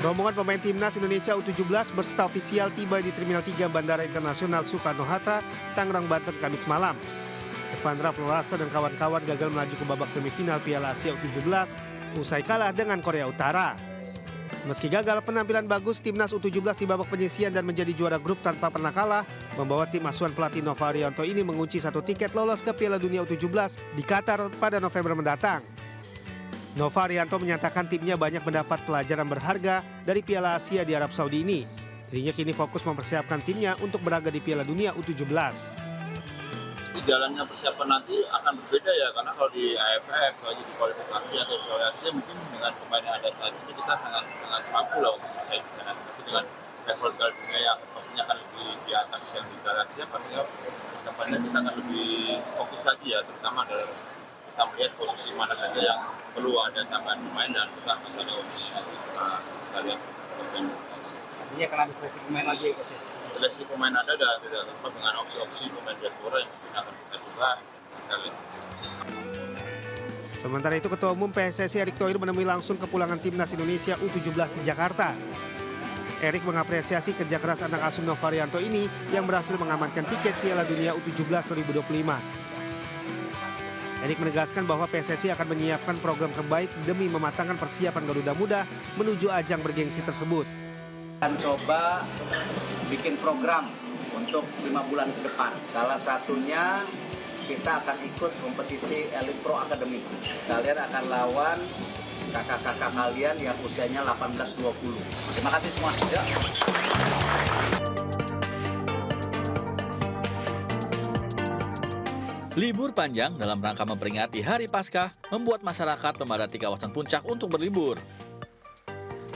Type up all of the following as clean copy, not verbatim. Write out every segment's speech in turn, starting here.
Rombongan pemain timnas Indonesia U17 berserta ofisial tiba di Terminal 3 Bandara Internasional Soekarno-Hatta, Tangerang, Banten, Kamis malam. Evandra Florasa dan kawan-kawan gagal melaju ke babak semifinal Piala Asia U17 usai kalah dengan Korea Utara. Meski gagal penampilan bagus, timnas U17 di babak penyisihan dan menjadi juara grup tanpa pernah kalah, membawa tim asuhan pelatih Nova Arianto ini mengunci 1 tiket lolos ke Piala Dunia U17 di Qatar pada November mendatang. Nova Arianto menyatakan timnya banyak mendapat pelajaran berharga dari Piala Asia di Arab Saudi ini. Dirinya kini fokus mempersiapkan timnya untuk berlaga di Piala Dunia U17. Di jalannya persiapan nanti akan berbeda ya, karena kalau di AFF, kalau di kualifikasi atau Piala Asia mungkin dengan pemain yang ada saat ini kita sangat mampu lah untuk bisa di sana. Tapi dengan level Piala Dunia yang pastinya akan lebih di atas yang di Piala Asia, pastinya persiapannya kita akan lebih fokus lagi ya, terutama adalah kita melihat posisi mana saja yang perlu ada tambahan pemain dan kita akan ada opsi setelah kita lihat pertandingan. Artinya akan ada seleksi pemain lagi ya, Coach? Seleksi pemain ada dan tidak terlepas dengan opsi-opsi pemain diaspora yang akan kita coba kita lihat. Sementara itu, Ketua Umum PSSI Erick Thohir menemui langsung kepulangan timnas Indonesia U17 di Jakarta. Erick mengapresiasi kerja keras anak asuh Nova Arianto ini yang berhasil mengamankan tiket Piala Dunia U17 2025. Erick menegaskan bahwa PSSI akan menyiapkan program terbaik demi mematangkan persiapan Garuda Muda menuju ajang bergengsi tersebut. Akan coba bikin program untuk 5 bulan ke depan. Salah satunya kita akan ikut kompetisi Elite Pro Academy. Kalian akan lawan kakak-kakak kalian yang usianya 18-20. Terima kasih semua. Ya. Libur panjang dalam rangka memperingati Hari Paskah membuat masyarakat memadati kawasan Puncak untuk berlibur.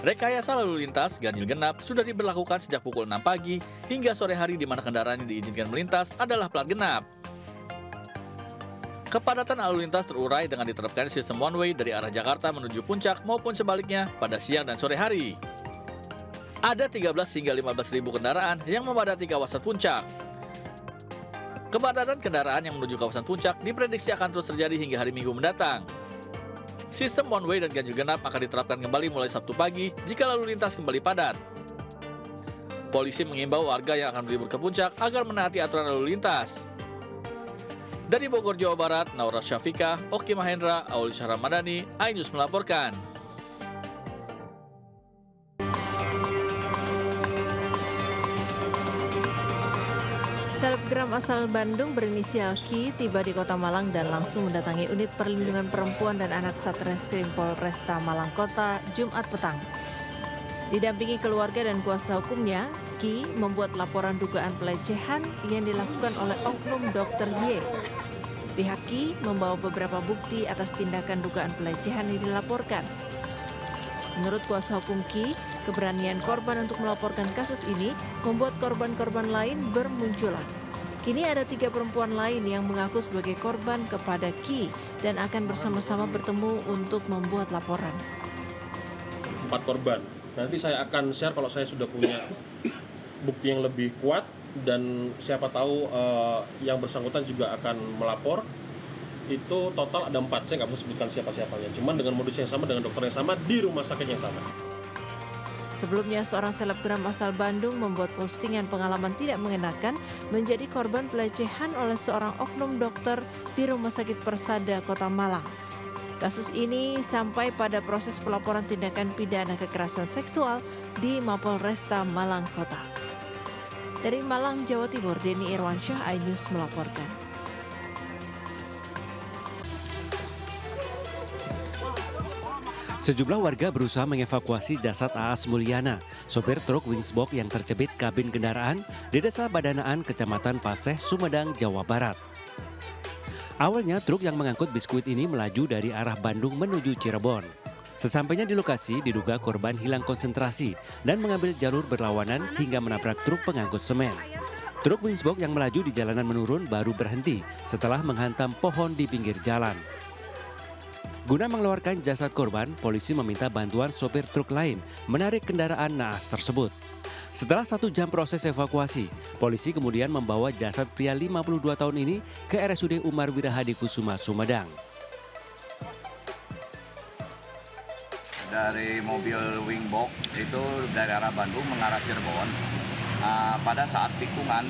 Rekayasa lalu lintas ganjil genap sudah diberlakukan sejak pukul 6 pagi hingga sore hari di mana kendaraan yang diizinkan melintas adalah plat genap. Kepadatan lalu lintas terurai dengan diterapkan sistem one way dari arah Jakarta menuju Puncak maupun sebaliknya pada siang dan sore hari. Ada 13 hingga 15 ribu kendaraan yang memadati kawasan Puncak. Kepadatan kendaraan yang menuju kawasan Puncak diprediksi akan terus terjadi hingga hari Minggu mendatang. Sistem one way dan ganjil genap akan diterapkan kembali mulai Sabtu pagi jika lalu lintas kembali padat. Polisi mengimbau warga yang akan berlibur ke Puncak agar menaati aturan lalu lintas. Dari Bogor, Jawa Barat, Naura Syafika, Oki Mahendra, Aulisha Ramadhani, iNews melaporkan. Selebgram asal Bandung berinisial Ki tiba di Kota Malang dan langsung mendatangi unit perlindungan perempuan dan anak Satreskrim Polresta Malang Kota Jumat petang. Didampingi keluarga dan kuasa hukumnya, Ki membuat laporan dugaan pelecehan yang dilakukan oleh oknum Dr. Y. Pihak Ki membawa beberapa bukti atas tindakan dugaan pelecehan yang dilaporkan. Menurut kuasa hukum Ki, keberanian korban untuk melaporkan kasus ini membuat korban-korban lain bermunculan. Kini ada 3 perempuan lain yang mengaku sebagai korban kepada Ki dan akan bersama-sama bertemu untuk membuat laporan. 4 korban. Nanti saya akan share kalau saya sudah punya bukti yang lebih kuat dan siapa tahu yang bersangkutan juga akan melapor. Itu total ada 4, saya nggak bisa sebutkan siapa-siapanya. Cuman dengan modus yang sama, dengan dokter yang sama, di rumah sakit yang sama. Sebelumnya, seorang selebgram asal Bandung membuat postingan pengalaman tidak mengenakan menjadi korban pelecehan oleh seorang oknum dokter di Rumah Sakit Persada, Kota Malang. Kasus ini sampai pada proses pelaporan tindakan pidana kekerasan seksual di Mapolresta Malang Kota. Dari Malang, Jawa Timur, Denny Irwansyah, iNews melaporkan. Sejumlah warga berusaha mengevakuasi jasad Aas Mulyana, sopir truk Wingsbox yang terjepit kabin kendaraan di Desa Badanaan, Kecamatan Paseh, Sumedang, Jawa Barat. Awalnya truk yang mengangkut biskuit ini melaju dari arah Bandung menuju Cirebon. Sesampainya di lokasi, diduga korban hilang konsentrasi dan mengambil jalur berlawanan hingga menabrak truk pengangkut semen. Truk Wingsbox yang melaju di jalanan menurun baru berhenti setelah menghantam pohon di pinggir jalan. Guna mengeluarkan jasad korban, polisi meminta bantuan sopir truk lain menarik kendaraan naas tersebut. Setelah 1 jam proses evakuasi, polisi kemudian membawa jasad pria 52 tahun ini ke RSUD Umar Wirahadi Kusuma, Sumedang. dari mobil Wingbox itu dari arah Bandung mengarah Cirebon. Pada saat tikungan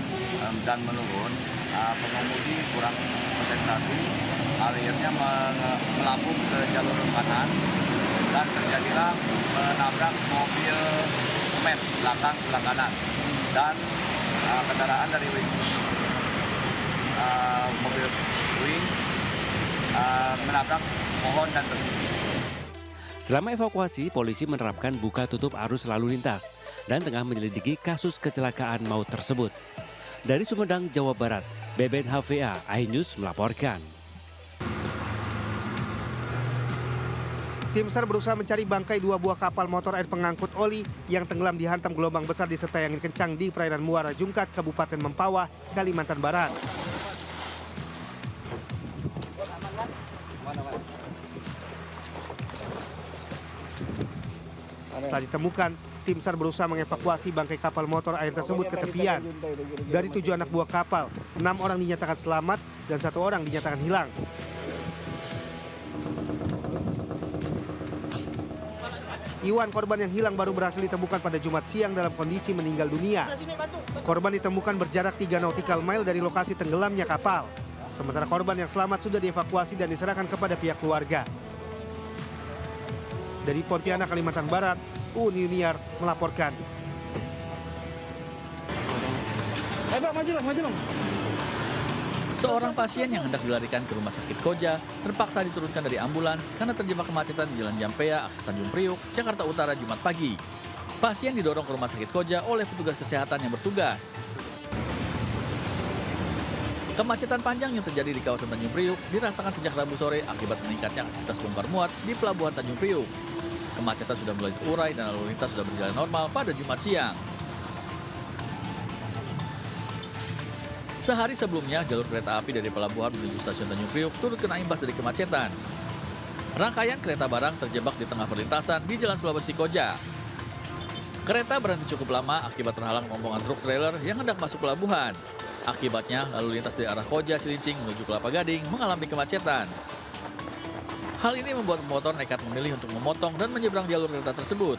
dan menurun, pengemudi kurang konsentrasi, akhirnya melambung ke jalur kanan dan terjadilah menabrak mobil semen belakang sebelah kanan dan kendaraan dari mobil Wing menabrak pohon dan berhenti. Selama evakuasi, polisi menerapkan buka tutup arus lalu lintas dan tengah menyelidiki kasus kecelakaan maut tersebut. Dari Sumedang, Jawa Barat, Beben HVA, iNews melaporkan. Tim SAR berusaha mencari bangkai 2 buah kapal motor air pengangkut oli yang tenggelam dihantam gelombang besar disertai angin kencang di perairan Muara Jungkat, Kabupaten Mempawah, Kalimantan Barat. Setelah ditemukan, tim SAR berusaha mengevakuasi bangkai kapal motor air tersebut ke tepian. Dari 7 anak buah kapal, 6 orang dinyatakan selamat dan 1 orang dinyatakan hilang. Iwan, korban yang hilang, baru berhasil ditemukan pada Jumat siang dalam kondisi meninggal dunia. Korban ditemukan berjarak 3 nautical mile dari lokasi tenggelamnya kapal. Sementara korban yang selamat sudah dievakuasi dan diserahkan kepada pihak keluarga. Dari Pontianak, Kalimantan Barat, Uun Yuniar melaporkan. Seorang pasien yang hendak dilarikan ke rumah sakit Koja terpaksa diturunkan dari ambulans karena terjebak kemacetan di Jalan Jampea, akses Tanjung Priuk, Jakarta Utara, Jumat pagi. Pasien didorong ke rumah sakit Koja oleh petugas kesehatan yang bertugas. Kemacetan panjang yang terjadi di kawasan Tanjung Priuk dirasakan sejak Rabu sore akibat meningkatnya aktivitas bongkar muat di Pelabuhan Tanjung Priuk. Kemacetan sudah mulai terurai dan lalu lintas sudah berjalan normal pada Jumat siang. Sehari sebelumnya, jalur kereta api dari pelabuhan menuju stasiun Tanjung Priuk turut kena imbas dari kemacetan. Rangkaian kereta barang terjebak di tengah perlintasan di Jalan Sulawesi Koja. Kereta berhenti cukup lama akibat terhalang rombongan truk trailer yang hendak masuk pelabuhan. Akibatnya, lalu lintas dari arah Koja Cilincing menuju Kelapa Gading mengalami kemacetan. Hal ini membuat pemotor nekat memilih untuk memotong dan menyeberang jalur kereta tersebut.